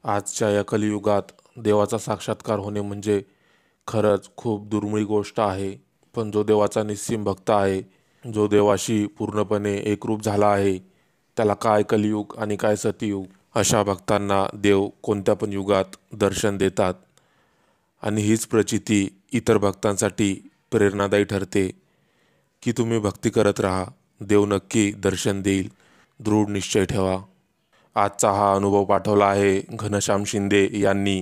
आजच्या या कलियुगात देवाचा साक्षात्कार होणे म्हणजे खरंच खूप दुर्मिळ गोष्ट आहे. पण जो देवाचा निस्सीम भक्त आहे, जो देवाशी पूर्णपणे एकरूप झाला आहे, त्याला काय कलियुग आणि काय सतयुग. अशा भक्तांना देव कोणत्या पण युगात दर्शन देतात आणि हीच प्रचिती इतर भक्तांसाठी प्रेरणादायी ठरते की तुम्ही भक्ती करत राहा, देव नक्की दर्शन देईल. दृढ निश्चय ठेवा. आजचा हा अनुभव पाठवला आहे घनश्याम शिंदे यांनी.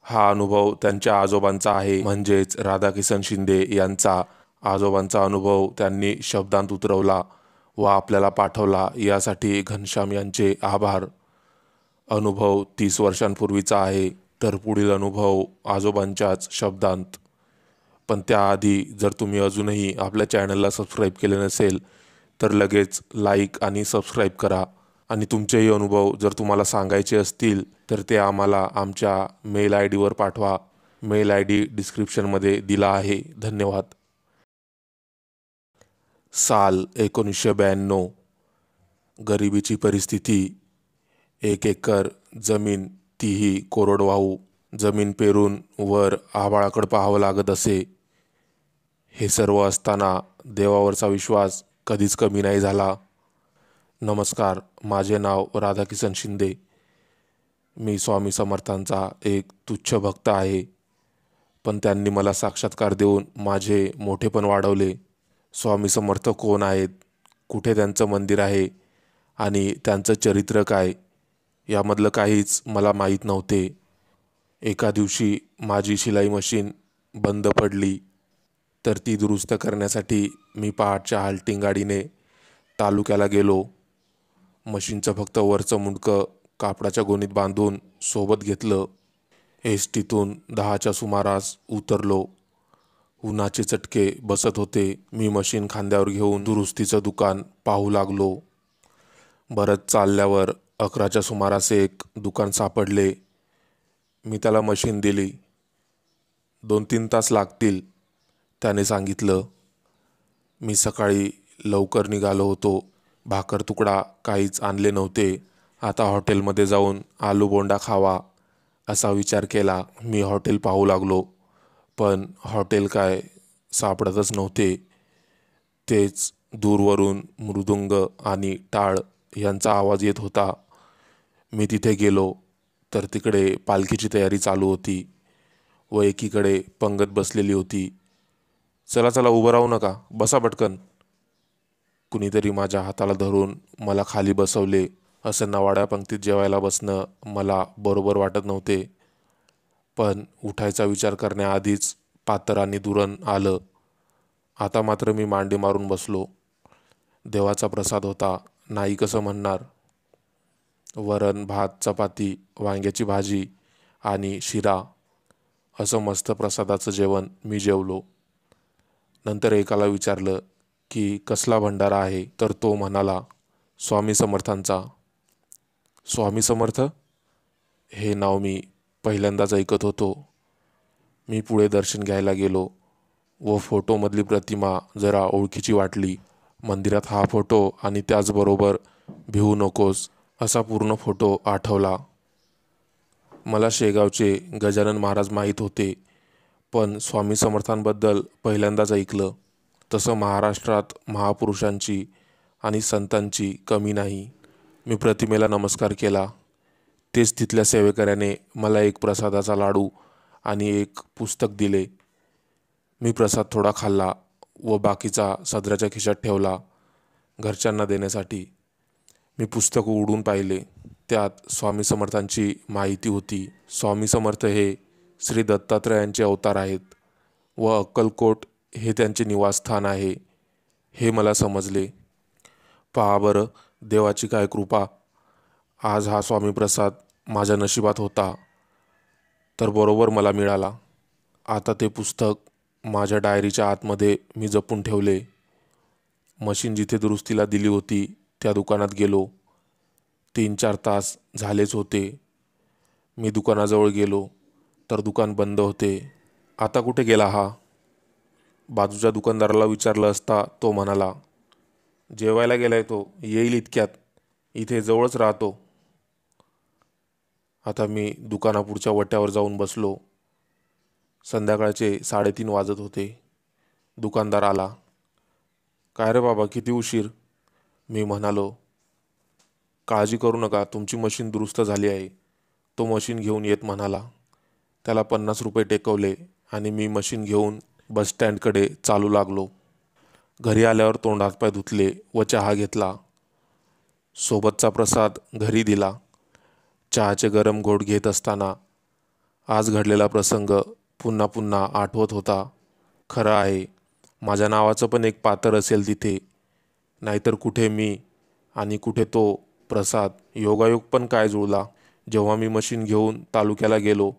हा अनुभव त्यांच्या आजोबांचा आहे, म्हणजेच राधाकिसन शिंदे यांचा आजोबांचा अनुभव त्यांनी शब्दांत उतरवला व आपल्याला पाठवला, यासाठी घनश्याम यांचे आभार. अनुभव 30 वर्षांपूर्वीचा आहे, तर पुढील अनुभव आजोबांच्याच शब्दांत. पण त्याआधी जर तुम्ही अजूनही आपल्या चॅनलला सबस्क्राईब केले नसेल तर लगेच लाईक आणि सबस्क्राईब करा. आणि तुमचेही अनुभव जर तुम्हाला सांगायचे असतील तर ते आम्हाला आमच्या मेल आय डीवर पाठवा. मेल आय डी डिस्क्रिप्शनमध्ये दिला आहे. धन्यवाद. साल 1992. गरिबीची परिस्थिती. 1 एकर जमीन, तीही कोरडवाहू. जमीन पेरून वर आभाळाकडे पाहावं लागत असे. हे सर्व असताना देवावरचा विश्वास कधीच कमी नाही झाला. नमस्कार, माझे नाव राधाकिसन शिंदे. मी स्वामी समर्थांचा एक तुच्छ भक्त आहे, पण त्यांनी मला साक्षात्कार देऊन माझे मोठेपण वाढवले. स्वामी समर्थ कोण आहेत, कुठे त्यांचं मंदिर आहे आणि त्यांचं चरित्र काय, यामधलं काहीच मला माहीत नव्हते. एका दिवशी माझी शिलाई मशीन बंद पडली, तर ती दुरुस्त करण्यासाठी मी पहाटच्या हाल्टिंग गाडीने तालुक्याला गेलो. मशीनचं फक्त वरचं मुंडकं कापडाच्या गोणीत बांधून सोबत घेतलं. एस टीतून 10च्या सुमारास उतरलो. उन्हाचे चटके बसत होते. मी मशीन खांद्यावर घेऊन दुरुस्तीचं दुकान पाहू लागलो. बरंच चालल्यावर 11च्या सुमारास एक दुकान सापडले. मी त्याला मशीन दिली. 2-3 तास लागतील, त्याने सांगितलं. मी सकाळी लवकर निघालो होतो. भाकर तुकडा काहीच आणले नव्हते. आता हॉटेलमध्ये जाऊन आलू बोंडा खावा असा विचार केला. मी हॉटेल पाहू लागलो, पण हॉटेल काय सापडतच नव्हते. तेच दूरवरून मृदुंग आणि टाळ यांचा आवाज येत होता. मी तिथे गेलो तर तिकडे पालखीची तयारी चालू होती व एकीकडे पंगत बसलेली होती. चला चला, उभं राहू नका, बसा पटकन. कुणीतरी माझ्या हाताला धरून मला खाली बसवले. असं नवाड्या पंक्तीत जेवायला बसणं मला बरोबर वाटत नव्हते, पण उठायचा विचार करण्याआधीच पातर आणि दुरण आलं. आता मात्र मी मांडी मारून बसलो. देवाचा प्रसाद होता, नाही कसं म्हणणार. वरण भात, चपाती, वांग्याची भाजी आणि शिरा असं मस्त प्रसादाचं जेवण मी जेवलो. नंतर एकाला विचारलं की कसला भंडारा आहे, तर तो म्हणाला स्वामी समर्थांचा. स्वामी समर्थ हे नाव मी पहिल्यांदाच ऐकत होतो. मी पुढे दर्शन घ्यायला गेलो व फोटोमधली प्रतिमा जरा ओळखीची वाटली. मंदिरात हा फोटो आणि त्याचबरोबर भिवू नकोस असा पूर्ण फोटो आठवला. मला शेगावचे गजानन महाराज माहीत होते, पण स्वामी समर्थांबद्दल पहिल्यांदाच ऐकलं. तसं महाराष्ट्रात महापुरुषांची आणि संतांची कमी नाही. मी प्रतिमेला नमस्कार केला. तेच तिथल्या सेवेकऱ्याने मला एक प्रसादाचा लाडू आणि एक पुस्तक दिले. मी प्रसाद थोडा खाल्ला व बाकीचा सदराच्या खिशात ठेवला, घरच्यांना देण्यासाठी. मी पुस्तक उघडून पाहिले. त्यात स्वामी समर्थांची माहिती होती. स्वामी समर्थ हे श्री दत्तात्रयांचे अवतार आहेत व अक्कलकोट हे त्यांचे निवासस्थान आहे, हे मला समजले. पहा बरं, देवाची काय कृपा. आज हा स्वामीप्रसाद माझ्या नशिबात होता, तर बरोबर मला मिळाला. आता ते पुस्तक माझ्या डायरीच्या आतमध्ये मी जपून ठेवले. मशीन जिथे दुरुस्तीला दिली होती त्या दुकानात गेलो. 3-4 तास झालेच होते. मी दुकानाजवळ गेलो तर दुकान बंद होते. आता कुठे गेला हा? बाजूच्या दुकानदाराला विचारलं असता तो म्हणाला, जेवायला गेलाय तो, येईल इतक्यात, इथे जवळच राहतो. आता मी दुकानापुढच्या वट्यावर जाऊन बसलो. संध्याकाळचे 3:30 वाजत होते. दुकानदार आला. काय रे बाबा, किती उशीर? मी म्हणालो, काळजी करू नका, तुमची मशीन दुरुस्त झाली आहे. तो मशीन घेऊन येत म्हणाला. त्याला 50 रुपये टेकवले आणि मी मशीन घेऊन बसस्टँडकडे चालू लागलो. घरी आल्यावर तोंड हातपाय धुतले व चहा घेतला. सोबतचा प्रसाद घरी दिला. चहाचे गरम घोट घेत असताना आज घडलेला प्रसंग पुन्हा पुन्हा आठवत होता. खरं आहे, माझ्या नावाचं पण एक पात्र असेल तिथे. नाहीतर कुठे मी आणि कुठे तो प्रसाद. योगायोग पण काय जुळला. जेव्हा मी मशीन घेऊन तालुक्याला गेलो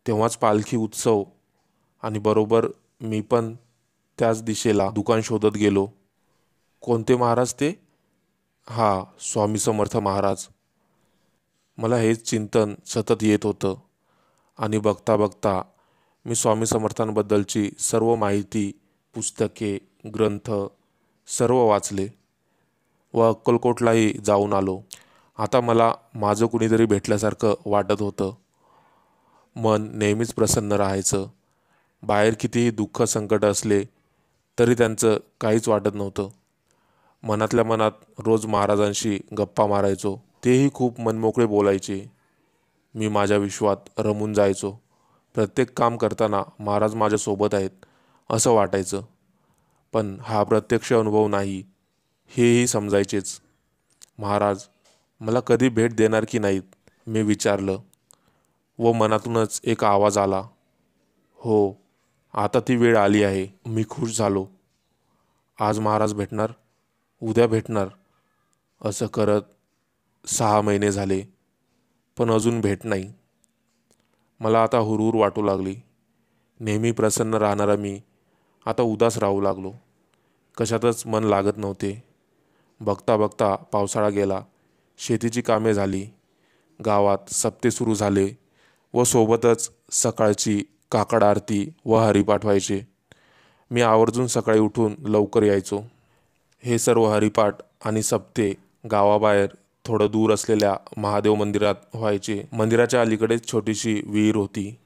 तेव्हाच पालखी उत्सव आणि बरोबर मी पण त्याच दिशेला दुकान शोधत गेलो. कोणते महाराज ते? स्वामी समर्थ महाराज. मला हेच चिंतन सतत येत होतं आणि बघता बघता मी स्वामी समर्थांबद्दलची सर्व माहिती, पुस्तके, ग्रंथ सर्व वाचले व अक्कलकोटलाही जाऊन आलो. आता मला माझं कुणीतरी भेटल्यासारखं वाटत होतं. मन नेहमीच प्रसन्न राहायचं. बाहेर कितीही दुःख संकट असले तरी त्यांचं काहीच वाटत नव्हतं. मनातल्या मनात रोज महाराजांशी गप्पा मारायचो. तेही खूप मनमोकळे बोलायचे. मी माझ्या विश्वात रमून जायचो. प्रत्येक काम करताना महाराज माझ्यासोबत आहेत असं वाटायचं. पण हा प्रत्यक्ष अनुभव नाही हेही समजायचेच. महाराज मला कधी भेट देणार की नाहीत, मी विचारलं व मनातूनच एक आवाज आला, हो, आता ती वेळ आली आहे. मी खुश झालो. आज महाराज भेटणार, उद्या भेटणार असं करत 6 महिने झाले, पण अजून भेट नाही. मला आता हुरहुर वाटू लागली. नेहमी प्रसन्न राहणारा मी आता उदास राहू लागलो. कशातच मन लागत नव्हते. बघता बघता पावसाळा गेला. शेतीची कामे झाली. गावात सप्ते सुरू झाले व सोबतच सकाळची काकड आरती व हरिपाठ व्हायचे. मी आवर्जून सकाळी उठून लवकर यायचो. हे सर्व हरिपाठ आणि सप्ते गावाबाहेर थोडं दूर असलेल्या महादेव मंदिरात व्हायचे. मंदिराच्या अलीकडेच छोटीशी विहीर होती.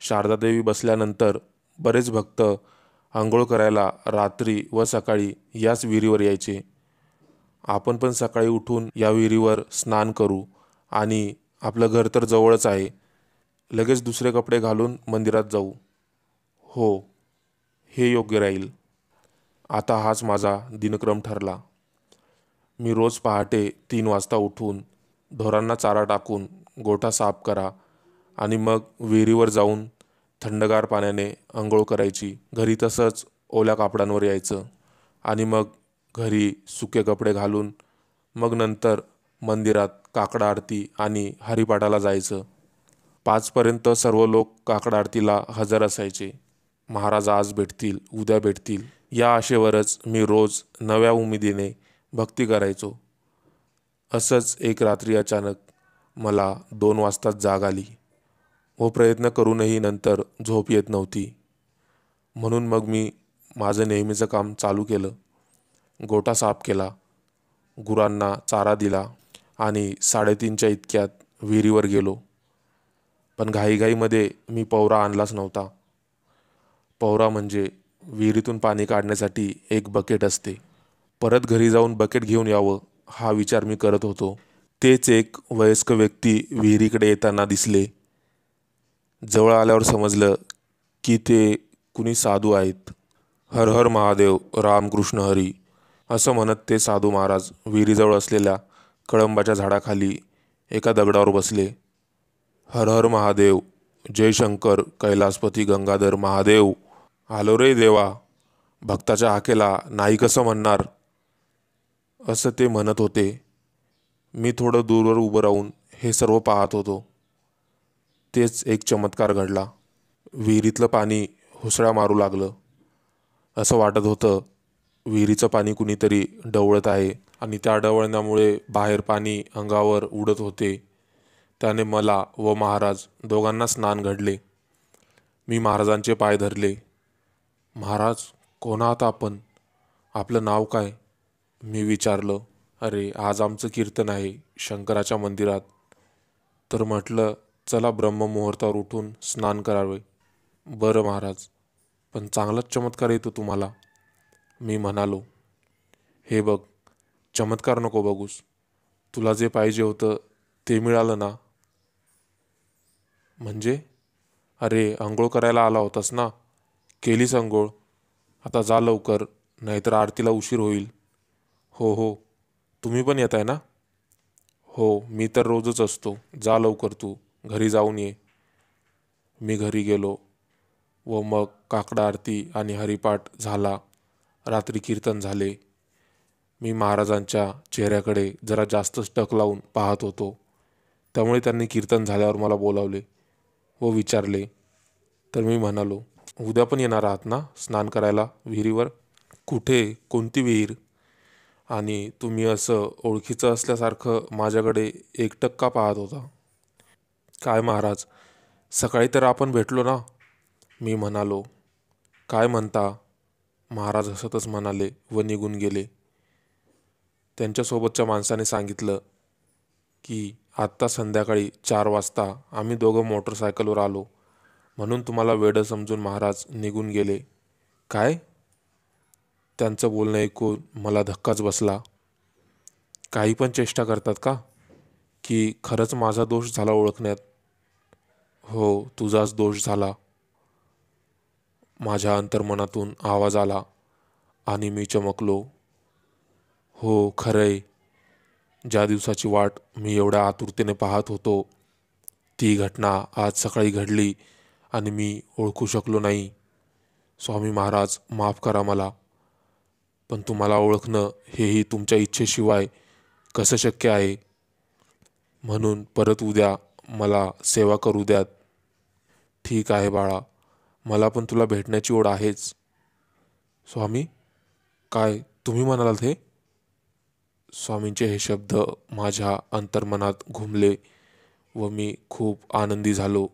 शारदादेवी बसल्यानंतर बरेच भक्त आंघोळ करायला रात्री व सकाळी याच विहिरीवर यायचे. आपण पण सकाळी उठून या विहिरीवर स्नान करू आणि आपलं घर तर जवळच आहे, लगेच दुसरे कपडे घालून मंदिरात जाऊ. हो, हे योग्य राहील. आता हाच माझा दिनक्रम ठरला. मी रोज पहाटे 3 वाजता उठून ढोरांना चारा टाकून गोठा साफ करा आणि मग विहिरीवर जाऊन थंडगार पाण्याने अंघोळ करायची. घरी तसंच ओल्या कापडांवर यायचं आणि मग घरी सुके कपडे घालून मग नंतर मंदिरात काकड आरती आणि हरिपाठाला जायचं. 5 पर्यंत सर्व लोक काकड आरतीला हजर असायचे. महाराज आज भेटतील, उद्या भेटतील या आशेवरच मी रोज नव्या उमेदीने भक्ती करायचो. असंच एक रात्री अचानक मला 2 वाजताच जाग आली व प्रयत्न करूनही नंतर झोप येत नव्हती. म्हणून मग मी माझं नेहमीचं काम चालू केलं. गोठा साफ केला, गुरांना चारा दिला आणि 3:30च्या इतक्यात विहिरीवर गेलो. पण घाईघाईमध्ये मी पवरा आणलाच नव्हता. पवरा म्हणजे विहिरीतून पाणी काढण्यासाठी एक बकेट असते. परत घरी जाऊन बकेट घेऊन यावं हा विचार मी करत होतो. तेच एक वयस्क व्यक्ती विहिरीकडे येताना दिसले. जवळ आल्यावर समजलं की ते कुणी साधू आहेत. हर हर महादेव, रामकृष्ण हरी असं म्हणत ते साधू महाराज विहिरीजवळ असलेल्या कळंबाच्या झाडाखाली एका दगडावर बसले. हर हर महादेव, जय शंकर, कैलासपती गंगाधर महादेव. आलो रे देवा, भक्ताच्या हाकेला नाही कसं म्हणणार असं ते म्हणत होते. मी थोडं दूरवर उभं राहून हे सर्व पाहत होतो. तेच एक चमत्कार घडला. विहिरीतलं पाणी हुसळा मारू लागलं. असं वाटत होतं विहिरीचं पाणी कुणीतरी डवळत आहे आणि त्या डवळण्यामुळे बाहेर पाणी अंगावर उडत होते. त्याने मला व महाराज दोघांना स्नान घडले. मी महाराजांचे पाय धरले. महाराज, कोण आहात आपण? आपलं नाव काय? मी विचारलं. अरे, आज आमचं कीर्तन आहे शंकराच्या मंदिरात. तर म्हटलं, चला ब्रह्ममुहूर्तावर उठून स्नान करावे. बरं महाराज, पण चांगलाच चमत्कार येतो तुम्हाला, मी म्हणालो. हे बघ, चमत्कार नको बघूस, तुला जे पाहिजे होतं ते मिळालं ना. म्हणजे? अरे, अंघोळ करायला आला होतास ना, केलीस अंघोळ. आता जा लवकर, नाहीतर आरतीला उशीर होईल. हो हो, तुम्ही पण येताय ना? हो, मी तर रोजच असतो. जा लवकर तू, घरी जाऊन ये. मी घरी गेलो व मग काकडा आरती आणि हरिपाठ झाला. रात्री कीर्तन झाले. मी महाराजांच्या चेहऱ्याकडे जरा जास्तच टक लावून पाहत होतो, त्यामुळे त्यांनी कीर्तन झाल्यावर मला बोलावले व विचारले. तर मी म्हणालो, उद्या पण येणार आहात ना स्नान करायला विहिरीवर? कुठे, कोणती विहीर? आणि तुम्ही असं ओळखीचं असल्यासारखं माझ्याकडे एकटक का पाहत होता? काय महाराज, सकाळी तर आपण भेटलो ना, मी म्हणालो. काय म्हणता? महाराज हसतच म्हणाले व निघून गेले. त्यांच्यासोबतच्या माणसाने सांगितलं की आत्ता संध्याकाळी 4 वाजता आम्ही दोघं मोटरसायकलवर आलो, म्हणून तुम्हाला वेडं समजून महाराज निघून गेले. काय? त्यांचं बोलणं ऐकून मला धक्काच बसला. काही पण चेष्टा करतात का? की खरंच माझा दोष झाला ओळखण्यात? हो, तुझाच दोष झाला, माझ्या अंतर्मनातून आवाज आला आणि मी चमकलो. हो, खरंय. ज्या दिवसाची वाट मी एवढ्या आतुरतेने पाहत होतो, ती घटना आज सकाळी घडली आणि मी ओळखू शकलो नाही. स्वामी महाराज, माफ करा मला, पण तुम्हाला ओळखणं हेही तुमच्या इच्छेशिवाय कसं शक्य आहे? म्हणून परत उद्या मला सेवा करू द्यात. ठीक आहे बाळा, मला पण तुला भेटण्याची ओढ आहेच. स्वामी? काय तुम्ही म्हणालात हे? स्वामींचे हे शब्द माझ्या अंतर्मनात घुमले व मी खूप आनंदी झालो.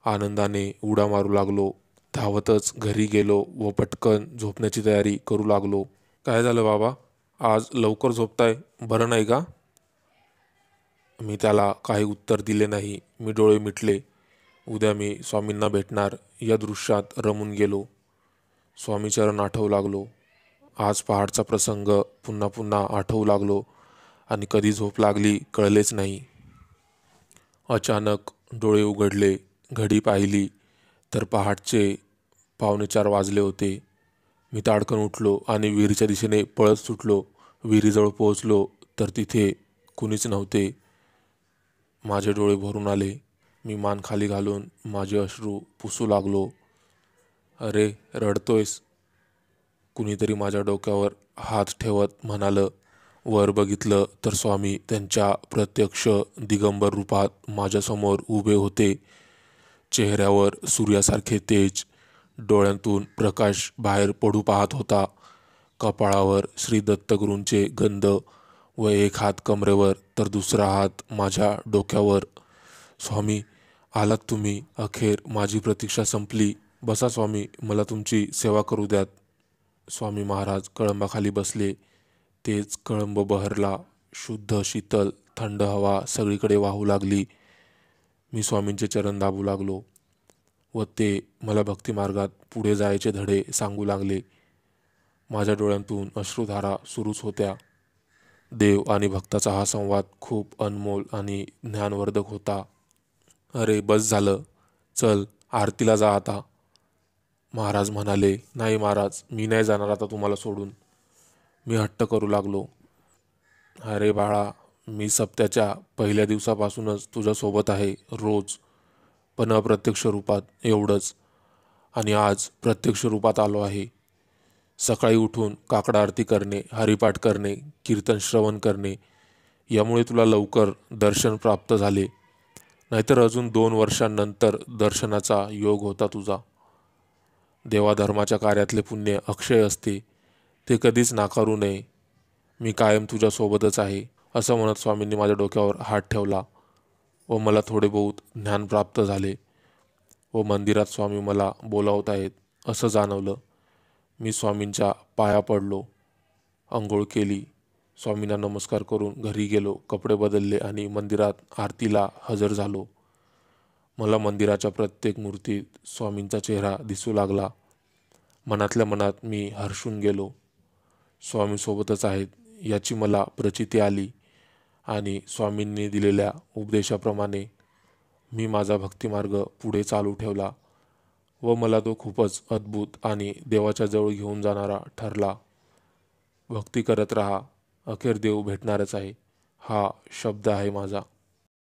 आनंदाने उड्या मारू लागलो. धावतच घरी गेलो व पटकन झोपण्याची तयारी करू लागलो. काय झालं बाबा, आज लवकर झोपताय, बरं नाही का? मी त्याला काही उत्तर दिले नाही. मी डोळे मिटले. उद्या मी स्वामींना भेटणार या दृश्यात रमून गेलो. स्वामीचरण आठवू लागलो. आज पहाडचा प्रसंग पुन्हा पुन्हा आठवू लागलो आणि कधी झोप लागली कळलेच नाही. अचानक डोळे उघडले, घडी पाहिली तर पहाटचे 3:45 वाजले होते. मी ताडकन उठलो आणि विहिरीच्या दिशेने पळत सुटलो. विहिरीजवळ पोहोचलो तर तिथे कुणीच नव्हते. माझे डोळे भरून आले. मी मान खाली घालून माझे अश्रू पुसू लागलो. अरे, रडतोयस? कुणीतरी माझ्या डोक्यावर हात ठेवत म्हणालं. वर बघितलं तर स्वामी त्यांच्या प्रत्यक्ष दिगंबर रूपात माझ्यासमोर उभे होते. चेहऱ्यावर सूर्यासारखे तेज, डोळ्यांतून प्रकाश बाहेर पडू पाहत होता. कपाळावर श्री दत्तगुरूंचे गंध व एक हात कमरेवर तर दुसरा हात माझ्या डोक्यावर. स्वामी, आलात तुम्ही? अखेर माझी प्रतीक्षा संपली. बसा स्वामी, मला तुमची सेवा करू द्यात. स्वामी महाराज कळंबाखाली बसले. तेच कळंब बहरला. शुद्ध शीतल थंड हवा सगळीकडे वाहू लागली. मी स्वामींचे चरण दाबू लागलो व ते मला भक्तिमार्गात पुढे जायचे धडे सांगू लागले. माझ्या डोळ्यांतून अश्रुधारा सुरूच होत्या. देव आणि भक्ताचा हा संवाद खूप अनमोल आणि ज्ञानवर्धक होता. अरे बस झालं, चल आरतीला जा आता, महाराज म्हणाले. नाही महाराज, मी नाही जाणार आता तुम्हाला सोडून, मी हट्ट करू लागलो. अरे बाळा, मी सप्त्याच्या पहिल्या दिवसापासूनच तुझ्यासोबत आहे, रोज, पण अप्रत्यक्ष रूपात, एवढंच. आणि आज प्रत्यक्ष रूपात आलो आहे. सकाळी उठून काकडा आरती करणे, हरिपाठ करणे, कीर्तन श्रवण करणे, यामुळे तुला लवकर दर्शन प्राप्त झाले. नाहीतर अजून 2 वर्षांनंतर दर्शनाचा योग होता तुझा. देवाधर्माच्या कार्यातले पुण्य अक्षय असते, ते कधीच नाकारू नये. मी कायम तुझ्यासोबतच आहे, असं म्हणत स्वामींनी माझ्या डोक्यावर हात ठेवला व मला थोडे बहुत ज्ञान प्राप्त झाले व मंदिरात स्वामी मला बोलावत आहेत असं जाणवलं. मी स्वामींच्या पाया पडलो, अंघोळ केली, स्वामींना नमस्कार करून घरी गेलो, कपडे बदलले आणि मंदिरात आरतीला हजर झालो. मला मंदिराच्या प्रत्येक मूर्तीत स्वामींचा चेहरा दिसू लागला. मनातल्या मनात मी हर्षून गेलो. स्वामी सोबतच आहेत याची मला प्रचिती आली आणि स्वामींनी दिलेल्या उपदेशाप्रमाणे मी माझा भक्तिमार्ग पुढे चालू ठेवला व मला तो खूपच अद्भुत आणि देवाच्या जवळ घेऊन जाणारा ठरला. भक्ती करत राहा, अखेर देव भेटणारच आहे, हा शब्द आहे माझा.